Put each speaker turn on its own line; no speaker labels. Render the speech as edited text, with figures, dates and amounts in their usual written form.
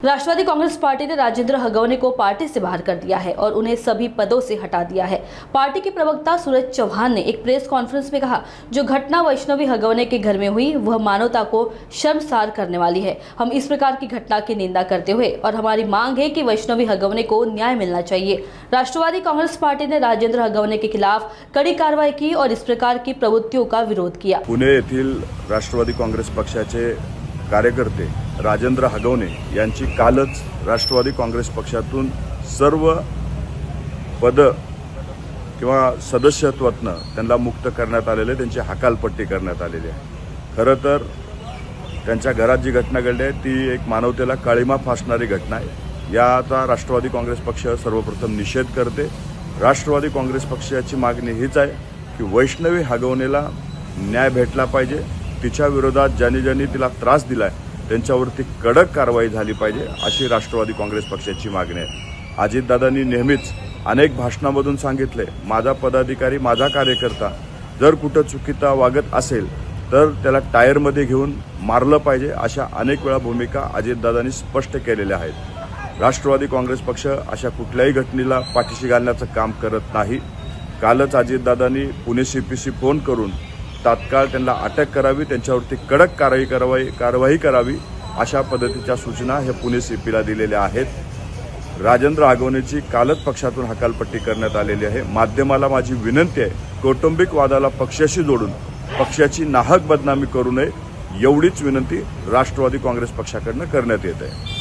Rashtrawadi Congress party ने राजेंद्र हगवने को party से बाहर कर दिया है और उन्हें सभी पदों से हटा दिया है। पार्टी के प्रवक्ता सूरज चौहान ने एक प्रेस कॉन्फ्रेंस में कहा, जो घटना वैष्णवी हगवने के घर में हुई वह मानवता को शर्मसार करने वाली है। हम इस प्रकार की घटना की निंदा करते हुए और हमारी मांग है कि वैष्णवी हगवने को न्याय मिलना चाहिए। राष्ट्रवादी कांग्रेस पार्टी ने राजेंद्र हगवने के खिलाफ कड़ी कार्रवाई की और इस प्रकार की प्रवृत्तियों का विरोध किया।
पुणे येथील राष्ट्रवादी काँग्रेस पक्षाचे कार्यकर्ते राजेंद्र हगवने यांची कालच राष्ट्रवादी काँग्रेस पक्षातून सर्व पद किंवा सदस्यत्वातनं त्यांना मुक्त करण्यात आलेले, त्यांची हकालपट्टी करण्यात आलेली आहे। खरं तर त्यांच्या घरात जी घटना घडली आहे ती एक मानवतेला काळिमा फासणारी घटना आहे। याचा राष्ट्रवादी काँग्रेस पक्ष सर्वप्रथम निषेध करते। राष्ट्रवादी काँग्रेस पक्षाची मागणी हीच आहे की वैष्णवी हगवनेला न्याय भेटला पाहिजे। तिच्या विरोधात ज्यांनी तिला त्रास दिलाय त्यांच्यावरती कडक कारवाई झाली पाहिजे, अशी राष्ट्रवादी काँग्रेस पक्षाची मागणी आहे। अजितदादांनी नेहमीच अनेक भाषणांमधून सांगितले, माझा पदाधिकारी माझा कार्यकर्ता जर कुठं चुकीचा वागत असेल तर त्याला टायरमध्ये घेऊन मारलं पाहिजे, अशा अनेक वेळा भूमिका अजितदादांनी स्पष्ट केलेल्या आहेत। राष्ट्रवादी काँग्रेस पक्ष अशा कुठल्याही घटनेला पाठीशी घालण्याचं काम करत नाही। कालच अजितदादांनी पुणे सीपीसी फोन करून तात्काळ त्यांना अटक करावी, त्यांच्यावरती कडक कारवाई करावी, अशा पद्धतीच्या सूचना हे पुणे सीपीला दिलेल्या आहेत। राजेंद्र हगवनेची कालच पक्षातून हकालपट्टी करण्यात आलेली आहे। माध्यमाला माझी विनंती आहे, कौटुंबिक वादाला पक्षाशी जोडून पक्षाची नाहक बदनामी करू नये, एवढीच विनंती राष्ट्रवादी काँग्रेस पक्षाकडून करण्यात येत आहे।